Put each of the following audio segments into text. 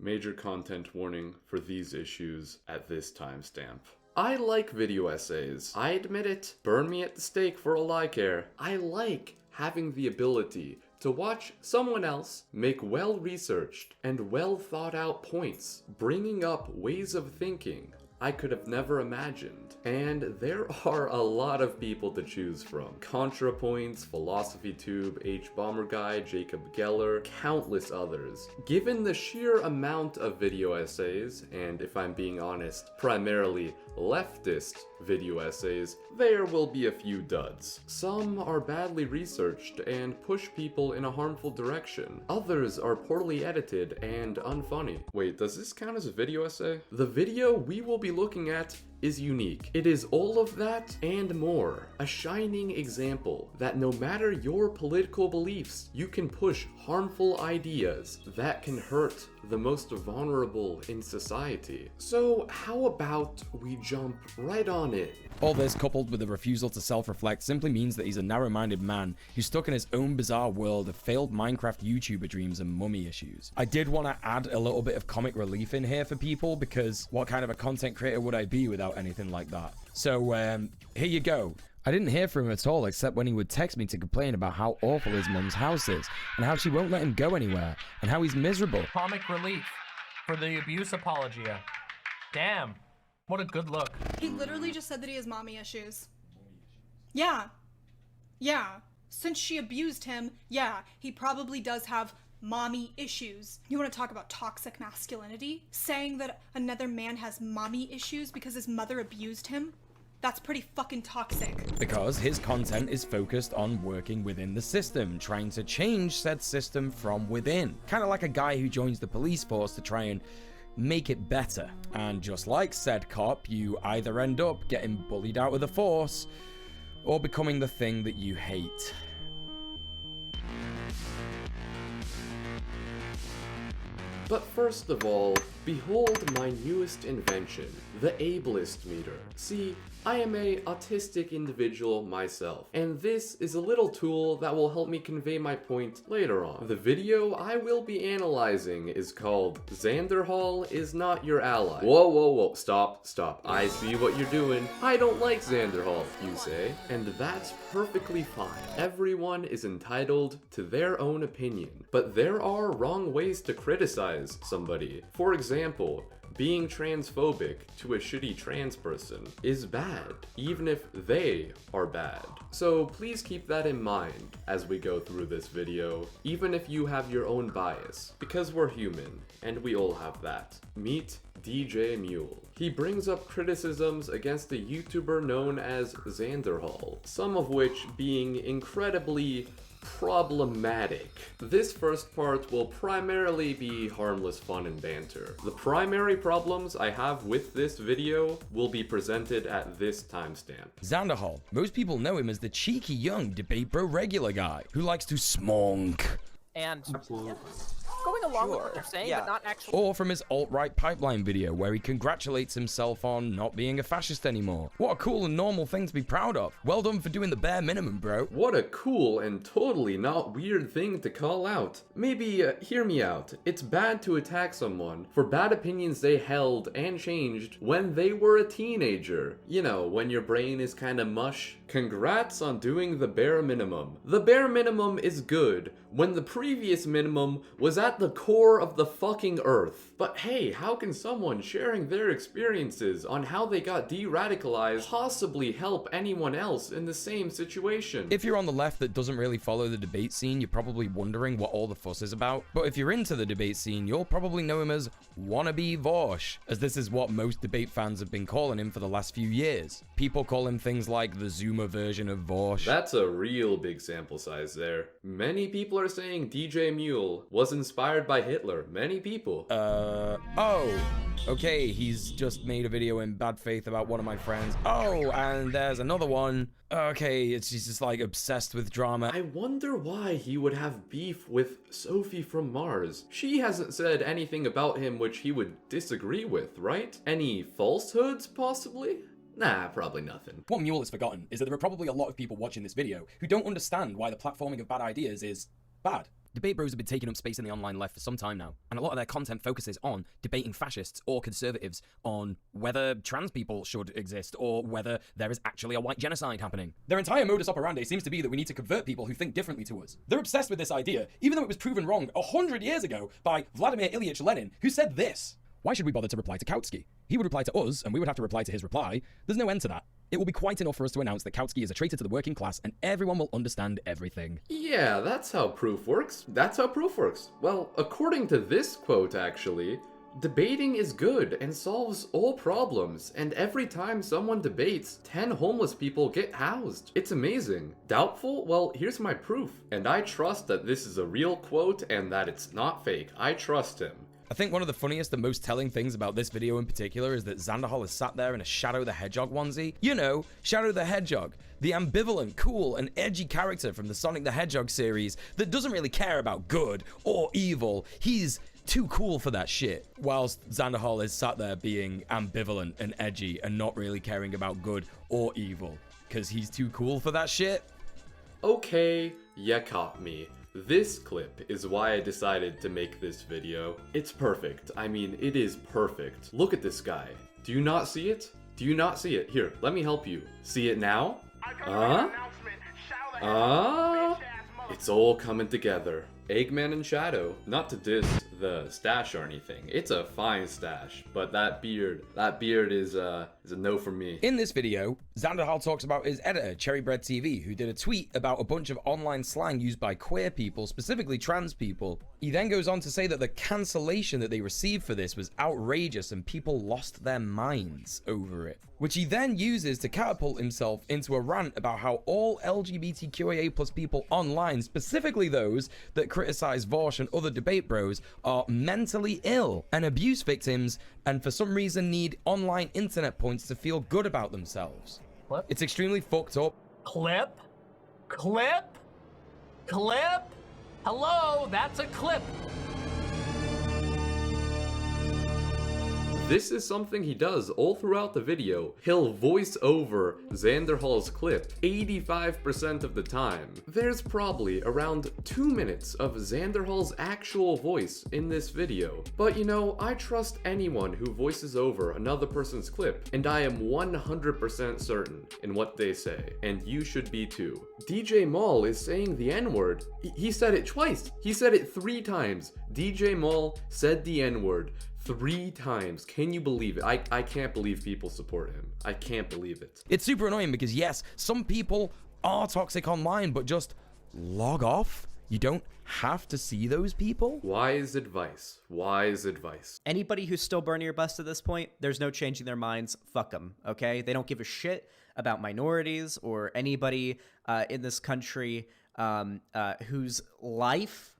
Major content warning for these issues at this timestamp. I like video essays. I admit it. Burn me at the stake for all I care. I like having the ability to watch someone else make well-researched and well-thought-out points, bringing up ways of thinking I could have never imagined. And there are a lot of people to choose from. ContraPoints, PhilosophyTube, HBomberGuy, Jacob Geller, countless others. Given the sheer amount of video essays, and if I'm being honest, primarily leftist video essays, there will be a few duds. Some are badly researched and push people in a harmful direction. Others are poorly edited and unfunny. Wait, does this count as a video essay? The video we will be looking at is unique. It is all of that and more. A shining example that no matter your political beliefs, you can push harmful ideas that can hurt the most vulnerable in society. So how about we jump right on in? All this, coupled with a refusal to self-reflect, simply means that he's a narrow-minded man who's stuck in his own bizarre world of failed Minecraft YouTuber dreams and mummy issues. I did want to add a little bit of comic relief in here for people, because what kind of a content creator would I be without anything like that? So, here you go. I didn't hear from him at all, except when he would text me to complain about how awful his mum's house is, and how she won't let him go anywhere, and how he's miserable. Comic relief for the abuse apologia. Damn, what a good look. He literally just said that he has mommy issues. Yeah. Since she abused him, yeah, he probably does have mommy issues. You want to talk about toxic masculinity? Saying that another man has mommy issues because his mother abused him? That's pretty fucking toxic. Because his content is focused on working within the system, trying to change said system from within. Kind of like a guy who joins the police force to try and make it better. And just like said cop, you either end up getting bullied out of the force, or becoming the thing that you hate. But first of all, behold my newest invention, the ableist meter. See, I am a autistic individual myself, and this is a little tool that will help me convey my point later on. The video I will be analyzing is called Xander Hall is Not Your Ally. Whoa, stop. I see what you're doing. I don't like Xander Hall, you say, and that's perfectly fine. Everyone is entitled to their own opinion, but there are wrong ways to criticize somebody. For example, being transphobic to a shitty trans person is bad, even if they are bad. So please keep that in mind as we go through this video, even if you have your own bias, because we're human, and we all have that. Meet Djmuel. He brings up criticisms against a YouTuber known as Xander Hall, some of which being incredibly problematic. This first part will primarily be harmless fun and banter. The primary problems I have with this video will be presented at this timestamp. Xander Hall. Most people know him as the cheeky young debate bro regular guy who likes to smunk. And going along with what they're saying, but not actually. Or from his alt-right pipeline video where he congratulates himself on not being a fascist anymore. What a cool and normal thing to be proud of. Well done for doing the bare minimum, bro. What a cool and totally not weird thing to call out. Maybe, hear me out. It's bad to attack someone for bad opinions they held and changed when they were a teenager. You know, when your brain is kinda mush. Congrats on doing the bare minimum. The bare minimum is good when the previous minimum was at the core of the fucking earth. But hey, how can someone sharing their experiences on how they got de-radicalized possibly help anyone else in the same situation? If you're on the left that doesn't really follow the debate scene, you're probably wondering what all the fuss is about. But if you're into the debate scene, you'll probably know him as Wannabe Vosh, as this is what most debate fans have been calling him for the last few years. People call him things like the Zoomer version of Vosh. That's a real big sample size there. Many people are saying Djmuel was inspired by Hitler. Many people. Oh, okay, he's just made a video in bad faith about one of my friends. Oh, and there's another one. Okay, he's just like obsessed with drama. I wonder why he would have beef with Sophie from Mars. She hasn't said anything about him which he would disagree with, right? Any falsehoods, possibly? Nah, probably nothing. What Mule has forgotten is that there are probably a lot of people watching this video who don't understand why the platforming of bad ideas is bad. Debate bros have been taking up space in the online left for some time now, and a lot of their content focuses on debating fascists or conservatives on whether trans people should exist or whether there is actually a white genocide happening. Their entire modus operandi seems to be that we need to convert people who think differently to us. They're obsessed with this idea, even though it was proven wrong 100 years ago by Vladimir Ilyich Lenin, who said this: "Why should we bother to reply to Kautsky? He would reply to us, and we would have to reply to his reply. There's no end to that. It will be quite enough for us to announce that Kautsky is a traitor to the working class, and everyone will understand everything." Yeah, that's how proof works. That's how proof works. Well, according to this quote, actually, debating is good and solves all problems, and every time someone debates, 10 homeless people get housed. It's amazing. Doubtful? Well, here's my proof. And I trust that this is a real quote and that it's not fake. I trust him. I think one of the funniest and most telling things about this video in particular is that Xander Hall is sat there in a Shadow the Hedgehog onesie. You know, Shadow the Hedgehog, the ambivalent, cool, and edgy character from the Sonic the Hedgehog series that doesn't really care about good or evil. He's too cool for that shit. Whilst Xander Hall is sat there being ambivalent and edgy and not really caring about good or evil because he's too cool for that shit. Okay, you caught me. This clip is why I decided to make this video. It's perfect. I mean, it is perfect. Look at this guy. Do you not see it? Do you not see it? Here, let me help you. See it now? It's all coming together. Eggman and Shadow. Not to diss the stash or anything. It's a fine stash, but that beard is a no for me. In this video, Xander Hall talks about his editor, Cherrybread TV, who did a tweet about a bunch of online slang used by queer people, specifically trans people. He then goes on to say that the cancellation that they received for this was outrageous and people lost their minds over it, which he then uses to catapult himself into a rant about how all LGBTQIA+ people online, specifically those that criticize Vosh and other debate bros, are mentally ill and abuse victims, and for some reason need online internet points to feel good about themselves. What? It's extremely fucked up. Clip? Clip? Clip? Hello, that's a clip. This is something he does all throughout the video. He'll voice over Xander Hall's clip 85% of the time. There's probably around 2 minutes of Xander Hall's actual voice in this video. But you know, I trust anyone who voices over another person's clip, and I am 100% certain in what they say, and you should be too. Djmuel is saying the N-word. He said it twice. He said it 3 times. Djmuel said the N-word 3 times. Can you believe it? I can't believe people support him. I can't believe it. It's super annoying because yes, some people are toxic online, but just log off. You don't have to see those people. Wise advice. Wise advice. Anybody who's still burning your bus at this point, there's no changing their minds. Fuck them, okay? They don't give a shit about minorities or anybody in this country whose life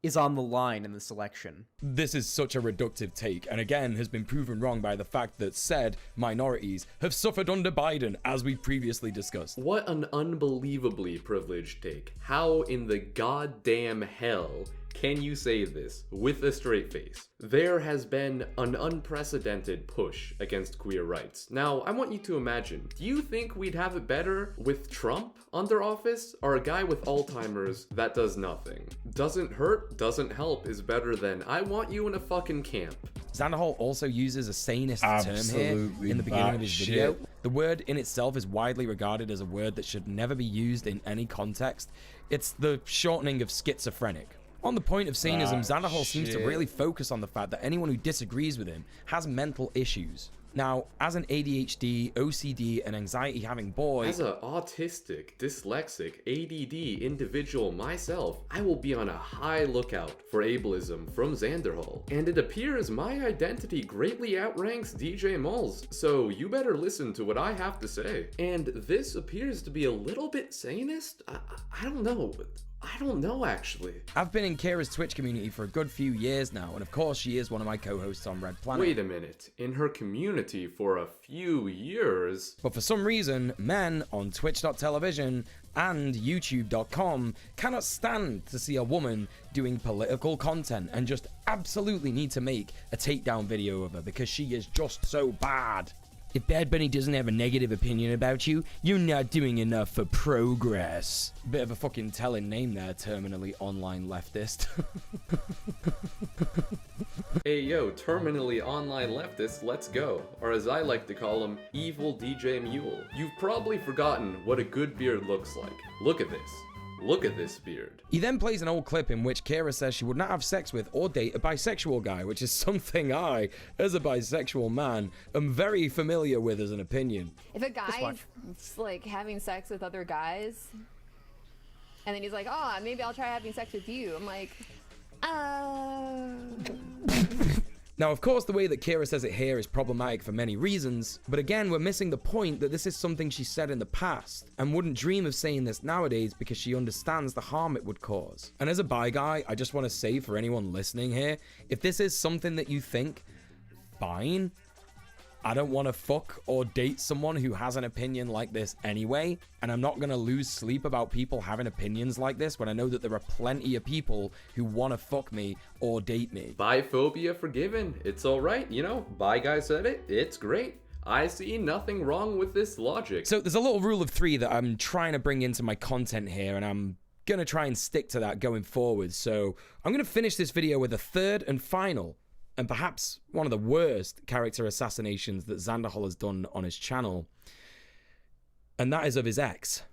is on the line in this election. This is such a reductive take, and again has been proven wrong by the fact that said minorities have suffered under Biden, as we previously discussed. What an unbelievably privileged take. How in the goddamn hell can you say this with a straight face? There has been an unprecedented push against queer rights. Now, I want you to imagine, do you think we'd have it better with Trump under office, or a guy with Alzheimer's that does nothing? Doesn't hurt, doesn't help is better than I want you in a fucking camp. Xander Hall also uses a sanist term here in the beginning of his video. The word in itself is widely regarded as a word that should never be used in any context. It's the shortening of schizophrenic. On the point of sanism, Xander Hall seems to really focus on the fact that anyone who disagrees with him has mental issues. Now, as an ADHD, OCD, and anxiety-having boy... As an autistic, dyslexic, ADD individual myself, I will be on a high lookout for ableism from Xander Hall. And it appears my identity greatly outranks Djmuel's, so you better listen to what I have to say. And this appears to be a little bit sanist? I don't know. I don't know, actually. I've been in Kira's Twitch community for a good few years now, and of course she is one of my co-hosts on Red Planet. Wait a minute, in her community for a few years? But for some reason, men on Twitch.television and YouTube.com cannot stand to see a woman doing political content and just absolutely need to make a takedown video of her because she is just so bad. If Bad Bunny doesn't have a negative opinion about you, you're not doing enough for progress. Bit of a fucking telling name there, terminally online leftist. Hey yo, terminally online leftists, let's go. Or as I like to call him, evil Djmuel. You've probably forgotten what a good beard looks like. Look at this. Look at this beard. He then plays an old clip in which Kira says she would not have sex with or date a bisexual guy, which is something I, as a bisexual man, am very familiar with as an opinion. If a guy's like having sex with other guys, and then he's like, oh, maybe I'll try having sex with you. I'm like, Now, of course, the way that Kira says it here is problematic for many reasons, but again, we're missing the point that this is something she said in the past, and wouldn't dream of saying this nowadays because she understands the harm it would cause. And as a bi guy, I just want to say for anyone listening here, if this is something that you think, fine. I don't want to fuck or date someone who has an opinion like this anyway, and I'm not going to lose sleep about people having opinions like this when I know that there are plenty of people who want to fuck me or date me. Biphobia forgiven. It's alright, you know, bi guy said it, it's great. I see nothing wrong with this logic. So there's a little rule of 3 that I'm trying to bring into my content here, and I'm gonna try and stick to that going forward. So I'm gonna finish this video with a third and final, and perhaps one of the worst character assassinations that Xander Hall has done on his channel, and that is of his ex,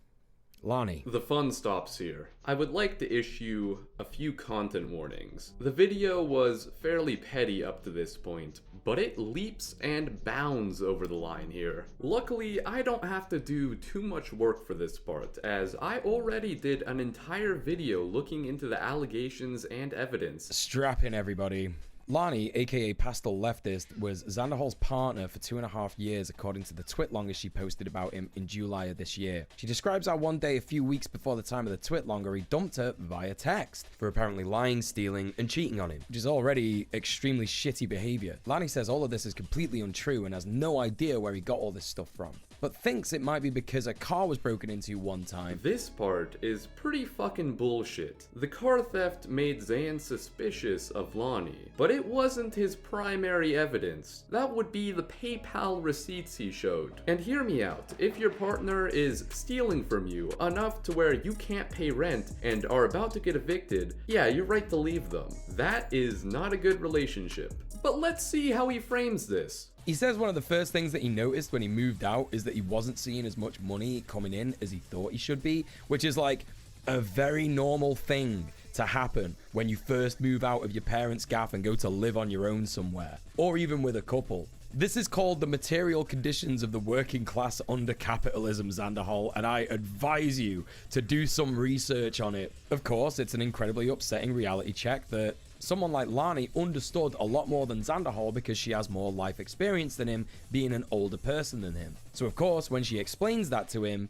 Lani. The fun stops here. I would like to issue a few content warnings. The video was fairly petty up to this point, but it leaps and bounds over the line here. Luckily, I don't have to do too much work for this part, as I already did an entire video looking into the allegations and evidence. Strap in, everybody. Lani, aka Pastel Leftist, was Xander Hall's partner for 2.5 years, according to the twitlonger she posted about him in July of this year. She describes how one day a few weeks before the time of the twitlonger, he dumped her via text for apparently lying, stealing, and cheating on him, which is already extremely shitty behavior. Lani says all of this is completely untrue and has no idea where he got all this stuff from, but thinks it might be because a car was broken into one time. This part is pretty fucking bullshit. The car theft made Xan suspicious of Lani, but it wasn't his primary evidence. That would be the PayPal receipts he showed. And hear me out, if your partner is stealing from you enough to where you can't pay rent and are about to get evicted, yeah, you're right to leave them. That is not a good relationship. But let's see how he frames this. He says one of the first things that he noticed when he moved out is that he wasn't seeing as much money coming in as he thought he should be, which is like a very normal thing to happen when you first move out of your parents' gaff and go to live on your own somewhere, or even with a couple. This is called the material conditions of the working class under capitalism, Xander Hall, and I advise you to do some research on it. Of course, it's an incredibly upsetting reality check that someone like Lani understood a lot more than Xander Hall because she has more life experience than him, being an older person than him. So of course, when she explains that to him,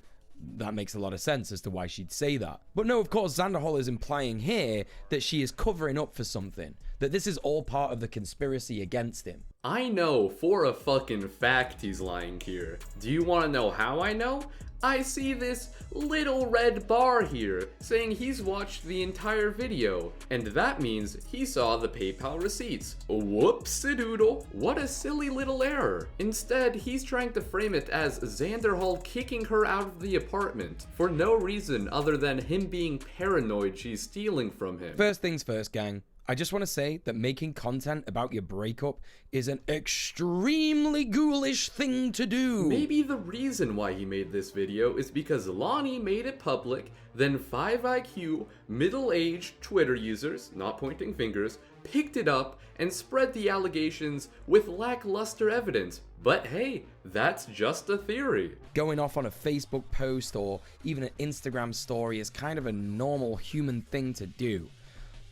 that makes a lot of sense as to why she'd say that. But no, of course, Xander Hall is implying here that she is covering up for something, that this is all part of the conspiracy against him. I know for a fucking fact he's lying here. Do you want to know how I know? I see this little red bar here saying he's watched the entire video, and that means he saw the PayPal receipts. Whoops-a-doodle. What a silly little error. Instead, he's trying to frame it as Xander Hall kicking her out of the apartment for no reason other than him being paranoid she's stealing from him. First things first, gang. I just want to say that making content about your breakup is an extremely ghoulish thing to do. Maybe the reason why he made this video is because Lani made it public, then 5IQ, middle-aged Twitter users, not pointing fingers, picked it up and spread the allegations with lackluster evidence. But hey, that's just a theory. Going off on a Facebook post or even an Instagram story is kind of a normal human thing to do.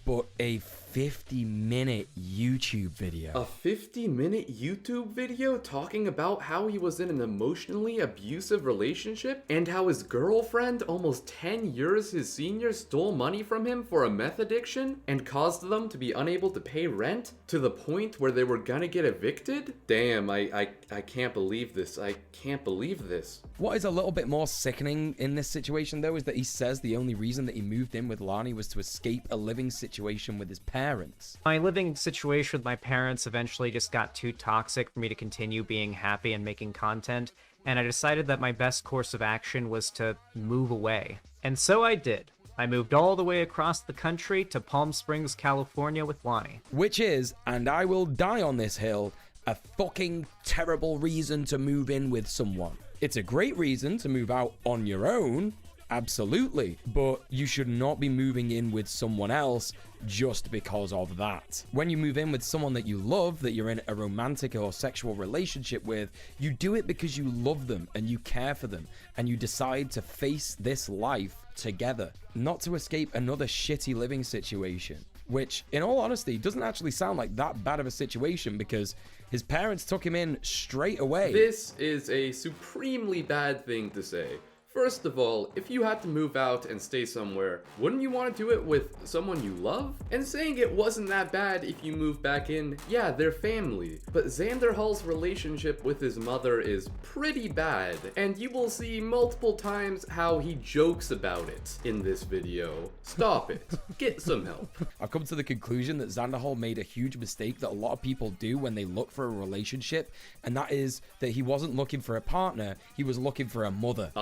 But a 50-minute YouTube video. A 50-minute YouTube video talking about how he was in an emotionally abusive relationship and how his girlfriend, almost 10 years his senior, stole money from him for a meth addiction and caused them to be unable to pay rent to the point where they were gonna get evicted? Damn, I can't believe this. I can't believe this. What is a little bit more sickening in this situation, though, is that he says the only reason that he moved in with Lani was to escape a living situation with his parents. parents. My living situation with my parents eventually just got too toxic for me to continue being happy and making content, and I decided that my best course of action was to move away. And so I did. I moved all the way across the country to Palm Springs, California with Lonnie. Which is, and I will die on this hill, a fucking terrible reason to move in with someone. It's a great reason to move out on your own, absolutely, but you should not be moving in with someone else just because of that. When you move in with someone that you love, that you're in a romantic or sexual relationship with, you do it because you love them and you care for them and you decide to face this life together, not to escape another shitty living situation, which in all honesty doesn't actually sound like that bad of a situation because his parents took him in straight away. This is a supremely bad thing to say. First of all, if you had to move out and stay somewhere, wouldn't you want to do it with someone you love? And saying it wasn't that bad if you move back in, yeah, they're family. But Xander Hall's relationship with his mother is pretty bad, and you will see multiple times how he jokes about it in this video. Stop it. Get some help. I've come to the conclusion that Xander Hall made a huge mistake that a lot of people do when they look for a relationship, and that is that he wasn't looking for a partner, he was looking for a mother.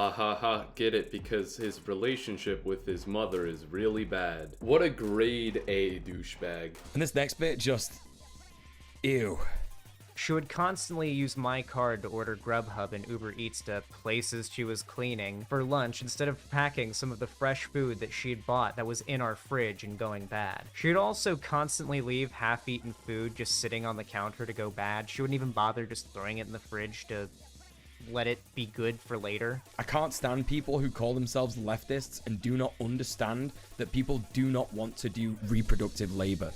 Get it, because his relationship with his mother is really bad. What a grade A douchebag. And this next bit just... ew. She would constantly use my card to order Grubhub and Uber Eats to places she was cleaning for lunch instead of packing some of the fresh food that she had bought that was in our fridge and going bad. She would also constantly leave half-eaten food just sitting on the counter to go bad. She wouldn't even bother just throwing it in the fridge to let it be good for later. I can't stand people who call themselves leftists and do not understand that people do not want to do reproductive labor.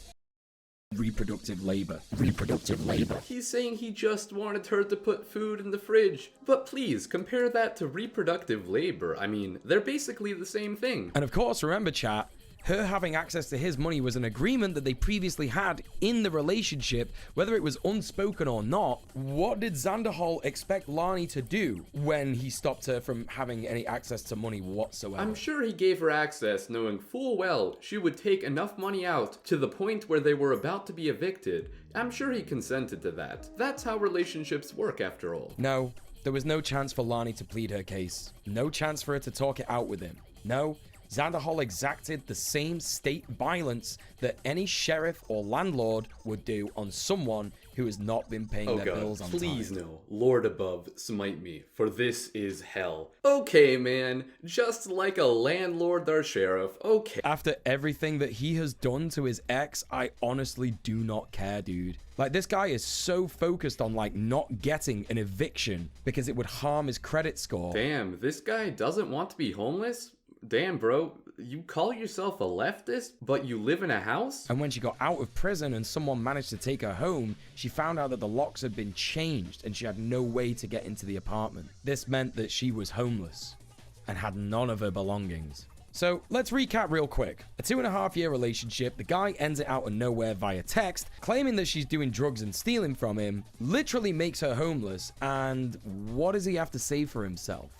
Reproductive labor. Reproductive labor. He's saying he just wanted her to put food in the fridge. But please, compare that to reproductive labor. I mean, they're basically the same thing. And of course, remember chat, her having access to his money was an agreement that they previously had in the relationship, whether it was unspoken or not. What did Xander Hall expect Lani to do when he stopped her from having any access to money whatsoever? I'm sure he gave her access knowing full well she would take enough money out to the point where they were about to be evicted. I'm sure he consented to that. That's how relationships work after all. No, there was no chance for Lani to plead her case. No chance for her to talk it out with him. No. Xander Hall exacted the same state violence that any sheriff or landlord would do on someone who has not been paying their bills on time. Please no. Lord above, smite me, for this is hell. Okay, man. Just like a landlord or sheriff, okay. After everything that he has done to his ex, I honestly do not care, dude. Like, this guy is so focused on, like, not getting an eviction because it would harm his credit score. Damn, this guy doesn't want to be homeless? Damn, bro, you call yourself a leftist, but you live in a house? And when she got out of prison and someone managed to take her home, she found out that the locks had been changed and she had no way to get into the apartment. This meant that she was homeless and had none of her belongings. So let's recap real quick. A 2.5-year relationship, the guy ends it out of nowhere via text, claiming that she's doing drugs and stealing from him, literally makes her homeless, and what does he have to say for himself?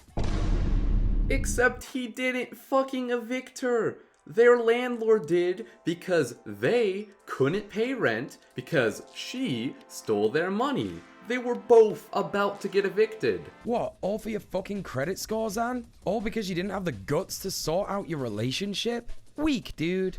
Except he didn't fucking evict her. Their landlord did because they couldn't pay rent because she stole their money. They were both about to get evicted. What, all for your fucking credit score, Zan? All because you didn't have the guts to sort out your relationship? Weak, dude.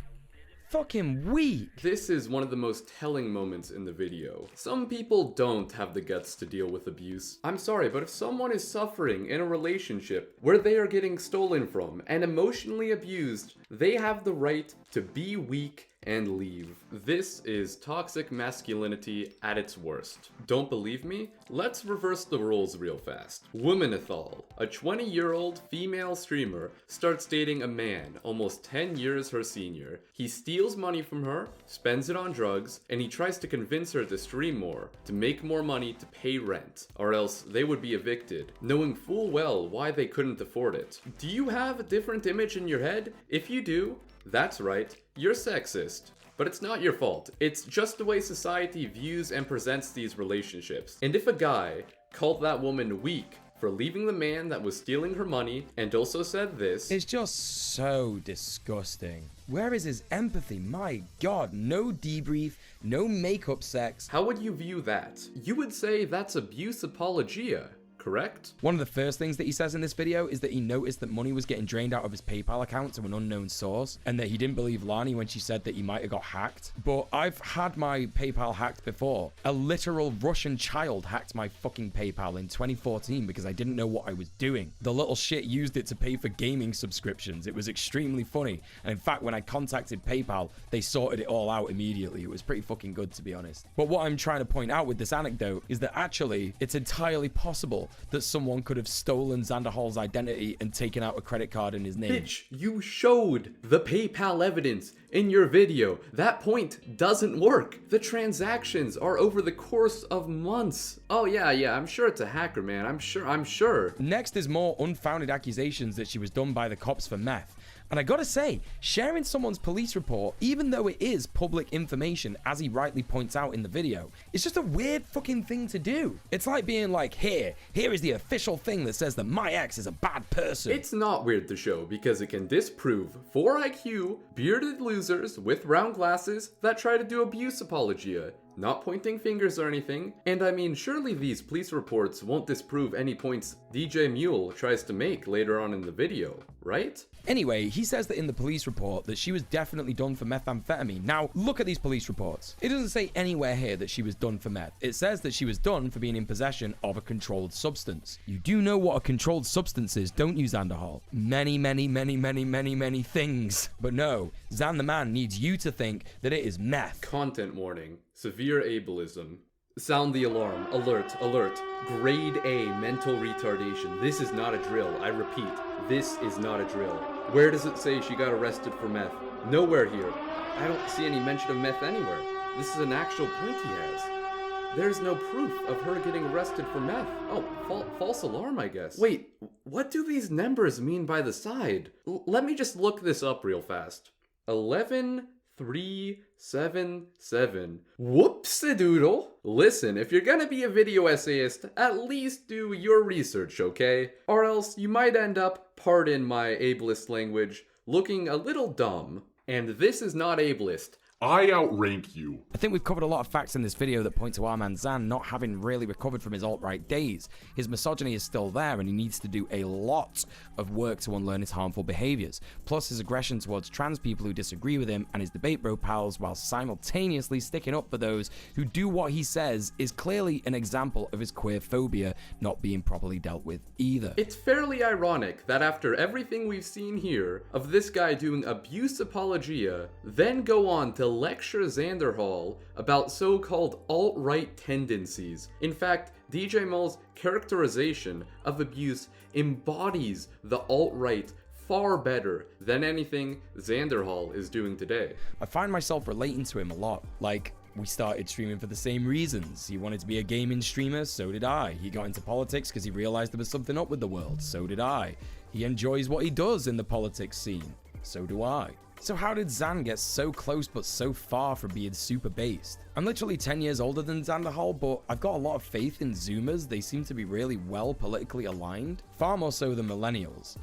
Fucking weak. This is one of the most telling moments in the video. Some people don't have the guts to deal with abuse. I'm sorry, but if someone is suffering in a relationship where they are getting stolen from and emotionally abused, they have the right to be weak and leave. This is toxic masculinity at its worst. Don't believe me? Let's reverse the roles real fast. Womanethal, a 20-year-old female streamer, starts dating a man almost 10 years her senior. He steals money from her, spends it on drugs, and he tries to convince her to stream more, to make more money to pay rent, or else they would be evicted, knowing full well why they couldn't afford it. Do you have a different image in your head? If you do, that's right, you're sexist. But it's not your fault. It's just the way society views and presents these relationships. And if a guy called that woman weak for leaving the man that was stealing her money and also said this, it's just so disgusting. Where is his empathy? My god, no debrief, no makeup sex. How would you view that? You would say that's abuse apologia, correct? One of the first things that he says in this video is that he noticed that money was getting drained out of his PayPal account to an unknown source, and that he didn't believe Lani when she said that he might have got hacked. But I've had my PayPal hacked before. A literal Russian child hacked my fucking PayPal in 2014 because I didn't know what I was doing. The little shit used it to pay for gaming subscriptions. It was extremely funny. And in fact, when I contacted PayPal, they sorted it all out immediately. It was pretty fucking good, to be honest. But what I'm trying to point out with this anecdote is that actually, it's entirely possible that someone could have stolen Xander Hall's identity and taken out a credit card in his name. Bitch, you showed the PayPal evidence in your video. That point doesn't work. The transactions are over the course of months. Oh yeah, I'm sure it's a hacker, man. I'm sure. Next is more unfounded accusations that she was done by the cops for meth. And I gotta say, sharing someone's police report, even though it is public information, as he rightly points out in the video, is just a weird fucking thing to do. It's like being like, here is the official thing that says that my ex is a bad person. It's not weird to show because it can disprove 4 IQ, bearded losers with round glasses that try to do abuse apologia. Not pointing fingers or anything. And I mean, surely these police reports won't disprove any points Djmuel tries to make later on in the video, right? Anyway, he says that in the police report that she was definitely done for methamphetamine. Now, look at these police reports. It doesn't say anywhere here that she was done for meth. It says that she was done for being in possession of a controlled substance. You do know what a controlled substance is, don't you, Xander Hall? Many things. But no, Xan the man needs you to think that it is meth. Content warning. Severe ableism. Sound the alarm. Alert, alert. Grade A mental retardation. This is not a drill. I repeat, this is not a drill. Where does it say she got arrested for meth? Nowhere here. I don't see any mention of meth anywhere. This is an actual point he has. There's no proof of her getting arrested for meth. Oh, false alarm, I guess. Wait, what do these numbers mean by the side? Let me just look this up real fast. 11,377. Whoops-a-doodle. Listen, if you're gonna be a video essayist, at least do your research, okay? Or else you might end up, pardon my ableist language, looking a little dumb. And this is not ableist. I outrank you. I think we've covered a lot of facts in this video that point to our man Xan not having really recovered from his alt-right days. His misogyny is still there and he needs to do a lot of work to unlearn his harmful behaviors. Plus his aggression towards trans people who disagree with him and his debate bro pals, while simultaneously sticking up for those who do what he says, is clearly an example of his queer phobia not being properly dealt with either. It's fairly ironic that after everything we've seen here of this guy doing abuse apologia, then go on to lecture Xander Hall about so-called alt-right tendencies. In fact, Djmuel's characterization of abuse embodies the alt-right far better than anything Xander Hall is doing today. I find myself relating to him a lot. Like, we started streaming for the same reasons. He wanted to be a gaming streamer, so did I. He got into politics because he realized there was something up with the world, so did I. He enjoys what he does in the politics scene, so do I. So how did Xan get so close but so far from being super based? I'm literally 10 years older than Xander Hall, but I've got a lot of faith in Zoomers. They seem to be really well politically aligned, far more so than millennials.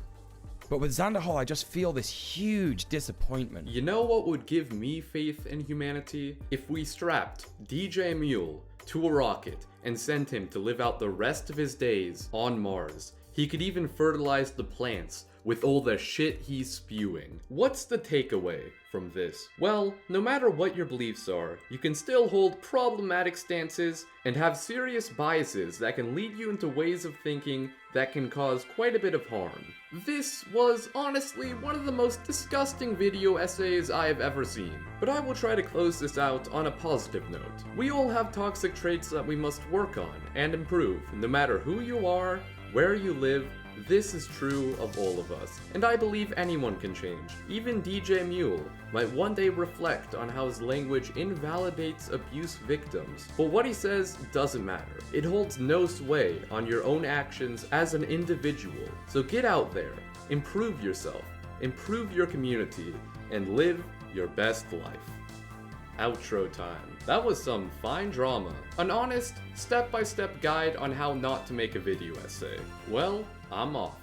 But with Xander Hall, I just feel this huge disappointment. You know what would give me faith in humanity? If we strapped Djmuel to a rocket and sent him to live out the rest of his days on Mars. He could even fertilize the plants with all the shit he's spewing. What's the takeaway from this? Well, no matter what your beliefs are, you can still hold problematic stances and have serious biases that can lead you into ways of thinking that can cause quite a bit of harm. This was honestly one of the most disgusting video essays I have ever seen, but I will try to close this out on a positive note. We all have toxic traits that we must work on and improve, no matter who you are, where you live. This is true of all of us, and I believe anyone can change. Even Djmuel might one day reflect on how his language invalidates abuse victims, but what he says doesn't matter. It holds no sway on your own actions as an individual. So get out there, improve yourself, improve your community, and live your best life. Outro time. That was some fine drama. An honest, step-by-step guide on how not to make a video essay. Well, I'm off.